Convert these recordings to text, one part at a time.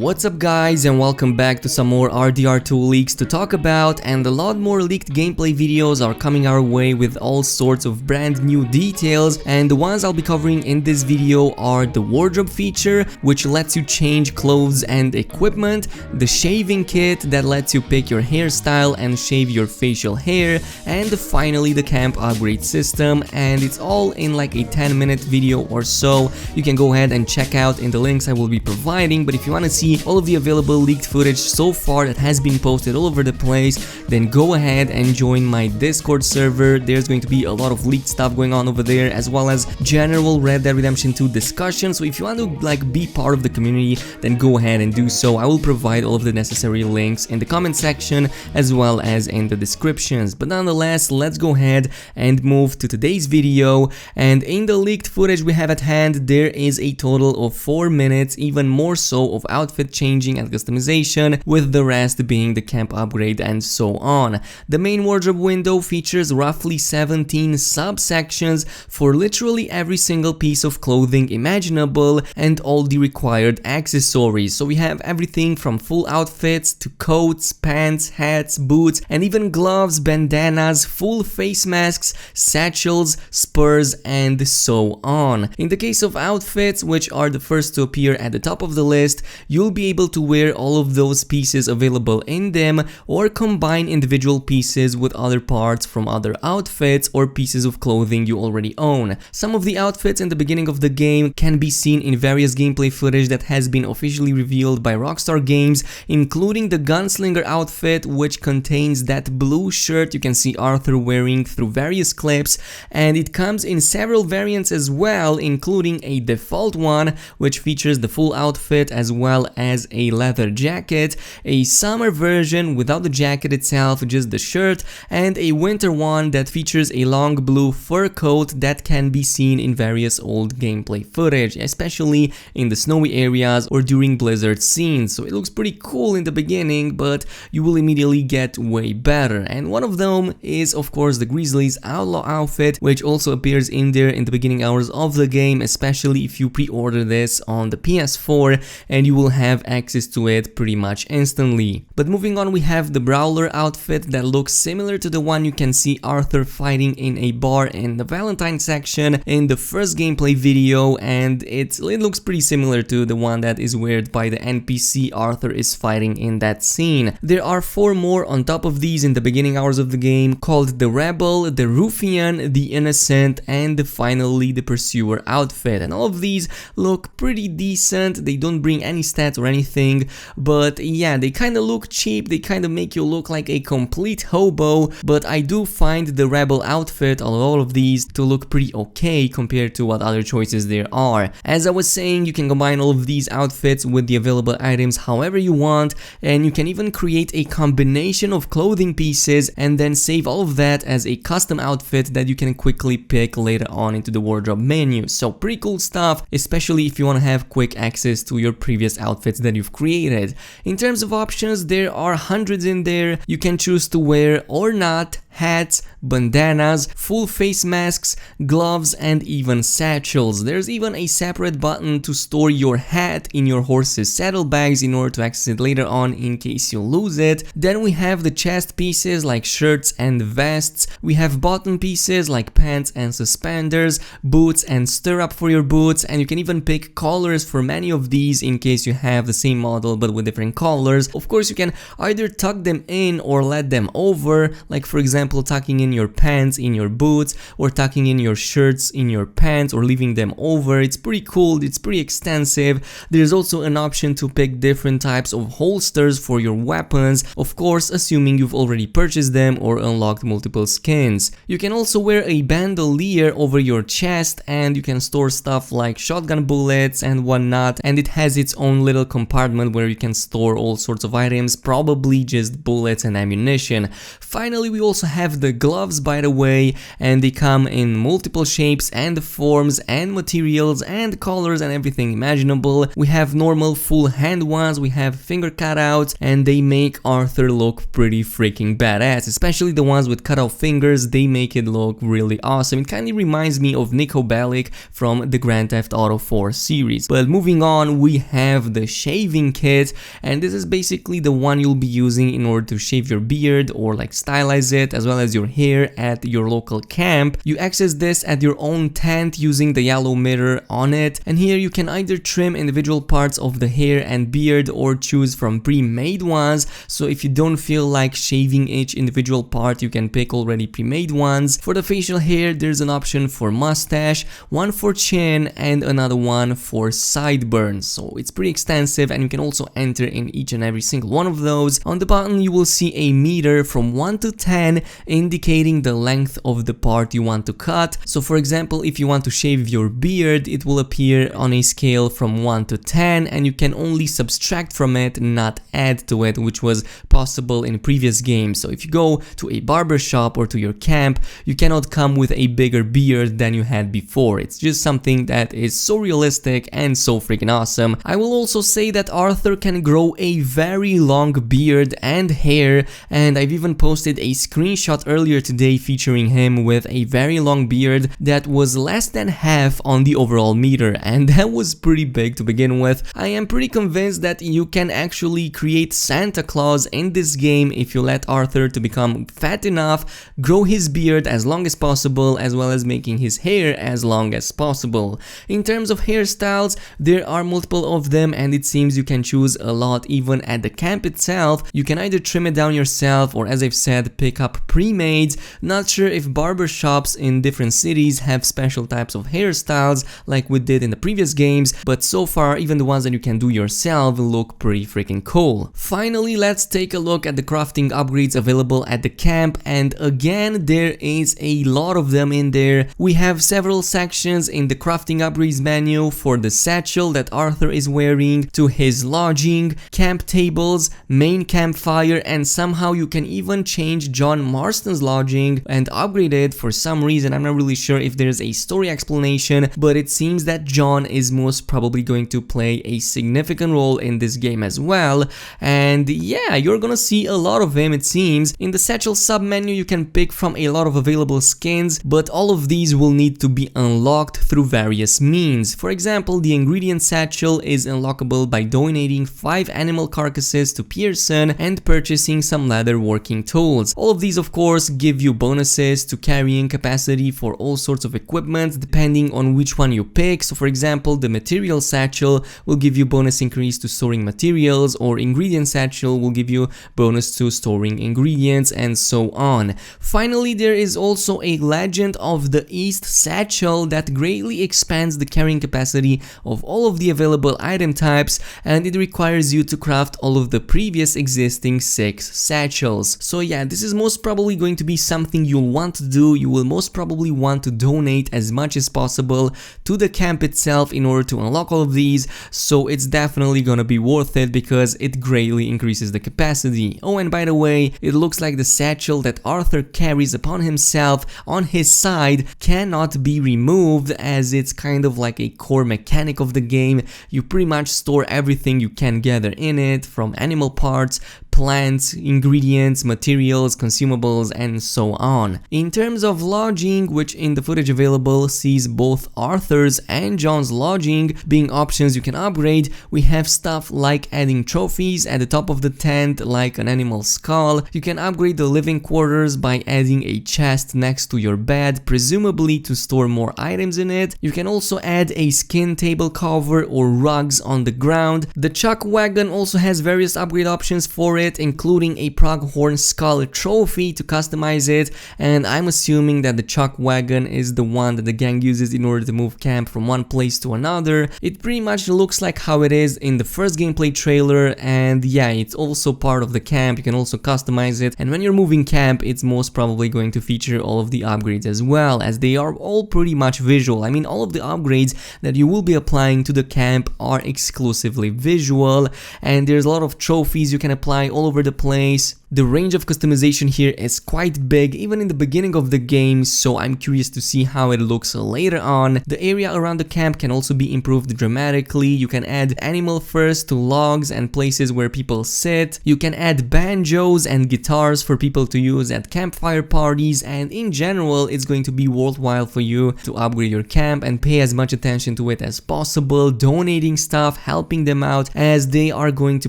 What's up guys, and welcome back to some more RDR2 leaks to talk about, and a lot more leaked gameplay videos are coming our way with all sorts of brand new details, and the ones I'll be covering in this video are the wardrobe feature, which lets you change clothes and equipment, the shaving kit that lets you pick your hairstyle and shave your facial hair, and finally the camp upgrade system, and it's all in like a 10-minute video or so. You can go ahead and check out in the links I will be providing, but if you want to see all of the available leaked footage so far that has been posted all over the place, then go ahead and join my Discord server. There's going to be a lot of leaked stuff going on over there, as well as general Red Dead Redemption 2 discussion. So if you want to be part of the community, then go ahead and do so. I will provide all of the necessary links in the comment section as well as in the descriptions. But nonetheless, let's go ahead and move to today's video. And in the leaked footage we have at hand, there is a total of 4 minutes, even more so, of outfit changing and customization, with the rest being the camp upgrade and so on. The main wardrobe window features roughly 17 subsections for literally every single piece of clothing imaginable and all the required accessories. So we have everything from full outfits to coats, pants, hats, boots, and even gloves, bandanas, full face masks, satchels, spurs, and so on. In the case of outfits, which are the first to appear at the top of the list, you'll be able to wear all of those pieces available in them, or combine individual pieces with other parts from other outfits or pieces of clothing you already own. Some of the outfits in the beginning of the game can be seen in various gameplay footage that has been officially revealed by Rockstar Games, including the gunslinger outfit, which contains that blue shirt you can see Arthur wearing through various clips, and it comes in several variants as well, including a default one which features the full outfit as well as a leather jacket, a summer version without the jacket itself, just the shirt, and a winter one that features a long blue fur coat that can be seen in various old gameplay footage, especially in the snowy areas or during blizzard scenes. So it looks pretty cool in the beginning, but you will immediately get way better. And one of them is of course the Grizzly's outlaw outfit, which also appears in there in the beginning hours of the game, especially if you pre-order this on the PS4, and you will have access to it pretty much instantly. But moving on, we have the Brawler outfit that looks similar to the one you can see Arthur fighting in a bar in the Valentine section in the first gameplay video, and it looks pretty similar to the one that is worn by the NPC Arthur is fighting in that scene. There are 4 more on top of these in the beginning hours of the game, called the Rebel, the Ruffian, the Innocent, and finally the Pursuer outfit. And all of these look pretty decent. They don't bring any stats or anything, but yeah, they kind of look cheap. They kind of make you look like a complete hobo, but I do find the Rebel outfit on all of these to look pretty okay compared to what other choices there are. As I was saying, you can combine all of these outfits with the available items however you want, and you can even create a combination of clothing pieces and then save all of that as a custom outfit that you can quickly pick later on into the wardrobe menu. So pretty cool stuff, especially if you want to have quick access to your previous outfits that you've created. In terms of options, there are hundreds in there. You can choose to wear or not hats, bandanas, full face masks, gloves, and even satchels. There's even a separate button to store your hat in your horse's saddlebags in order to access it later on in case you lose it. Then we have the chest pieces like shirts and vests. We have bottom pieces like pants and suspenders, boots and stirrup for your boots, and you can even pick colors for many of these in case you have the same model but with different colors. Of course, you can either tuck them in or let them over, like for example tucking in your pants in your boots, or tucking in your shirts in your pants, or leaving them over. It's pretty cool, it's pretty extensive. There's also an option to pick different types of holsters for your weapons, of course assuming you've already purchased them or unlocked multiple skins. You can also wear a bandolier over your chest, and you can store stuff like shotgun bullets and whatnot, and it has its own little compartment where you can store all sorts of items, probably just bullets and ammunition. Finally, we also have the gloves, by the way, and they come in multiple shapes and forms and materials and colors and everything imaginable. We have normal full hand ones, we have finger cutouts, and they make Arthur look pretty freaking badass, especially the ones with cutout fingers. They make it look really awesome. It kind of reminds me of Nico Bellic from the Grand Theft Auto 4 series. But moving on, we have the shaving kit, and this is basically the one you'll be using in order to shave your beard or like stylize it, as well as your hair at your local camp. You access this at your own tent using the yellow mirror on it, and here you can either trim individual parts of the hair and beard or choose from pre-made ones. So if you don't feel like shaving each individual part, you can pick already pre-made ones. For the facial hair, there's an option for mustache, one for chin, and another one for sideburns. So it's pretty extensive, and you can also enter in each and every single one of those. On the button you will see a meter from 1 to 10 indicating the length of the part you want to cut. So for example, if you want to shave your beard, it will appear on a scale from 1 to 10, and you can only subtract from it, not add to it, which was possible in previous games. So if you go to a barber shop or to your camp, you cannot come with a bigger beard than you had before. It's just something that is so realistic and so freaking awesome. I will also say that Arthur can grow a very long beard and hair, and I've even posted a screenshot earlier today featuring him with a very long beard that was less than half on the overall meter, and that was pretty big to begin with. I am pretty convinced that you can actually create Santa Claus in this game if you let Arthur to become fat enough, grow his beard as long as possible, as well as making his hair as long as possible. In terms of hairstyles, there are multiple of them, and it seems you can choose a lot even at the camp itself. You can either trim it down yourself or, as I've said, pick up pre-mades. Not sure if barber shops in different cities have special types of hairstyles like we did in the previous games, but so far even the ones that you can do yourself look pretty freaking cool. Finally, let's take a look at the crafting upgrades available at the camp, and again there is a lot of them in there. We have several sections in the crafting upgrades menu for the satchel that Arthur is wearing, to his lodging, camp tables, main campfire, and somehow you can even change John Marston's lodging and upgrade it for some reason. I'm not really sure if there's a story explanation, but it seems that John is most probably going to play a significant role in this game as well, and yeah, you're gonna see a lot of him, it seems. In the satchel sub-menu you can pick from a lot of available skins, but all of these will need to be unlocked through various means. For example, the ingredient satchel is unlockable by donating 5 animal carcasses to Pearson and purchasing some leather working tools. All of these of course give you bonuses to carrying capacity for all sorts of equipment depending on which one you pick. So for example, the material satchel will give you bonus increase to storing materials, or ingredient satchel will give you bonus to storing ingredients, and so on. Finally, there is also a Legend of the East satchel that greatly expands the carrying capacity of all of the available item types, and it requires you to craft all of the previous existing 6 satchels. So yeah, this is most probably going to be something you'll want to do. You will most probably want to donate as much as possible to the camp itself in order to unlock all of these, so it's definitely gonna be worth it because it greatly increases the capacity. Oh, and by the way, it looks like the satchel that Arthur carries upon himself on his side cannot be removed, as it's kind of like a core mechanic of the game. You pretty much store everything you can gather in it, from animal parts, plants, ingredients, materials, consumables, and so on. In terms of lodging, which in the footage available sees both Arthur's and John's lodging being options you can upgrade, we have stuff like adding trophies at the top of the tent, like an animal skull. You can upgrade the living quarters by adding a chest next to your bed, presumably to store more items in it. You can also add a skin table cover or rugs on the ground. The chuck wagon also has various upgrade options for it, including a pronghorn skull trophy to customize it, and I'm assuming that the chuck wagon is the one that the gang uses in order to move camp from one place to another. It pretty much looks like how it is in the first gameplay trailer, and yeah, it's also part of the camp. You can also customize it, and when you're moving camp, it's most probably going to feature all of the upgrades as well, as they are all pretty much visual. I mean, all of the upgrades that you will be applying to the camp are exclusively visual, and there's a lot of trophies you can apply all over the place. The range of customization here is quite big even in the beginning of the game, so I'm curious to see how it looks later on. The area around the camp can also be improved dramatically. You can add animal furs to logs and places where people sit. You can add banjos and guitars for people to use at campfire parties, and in general it's going to be worthwhile for you to upgrade your camp and pay as much attention to it as possible, donating stuff, helping them out, as they are going to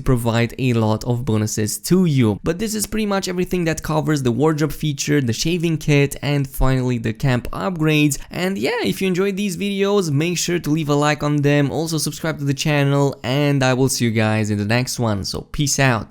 provide a lot of bonuses to you. But this is pretty much everything that covers the wardrobe feature, the shaving kit, and finally the camp upgrades. And yeah, if you enjoyed these videos, make sure to leave a like on them, also subscribe to the channel, and I will see you guys in the next one. So peace out.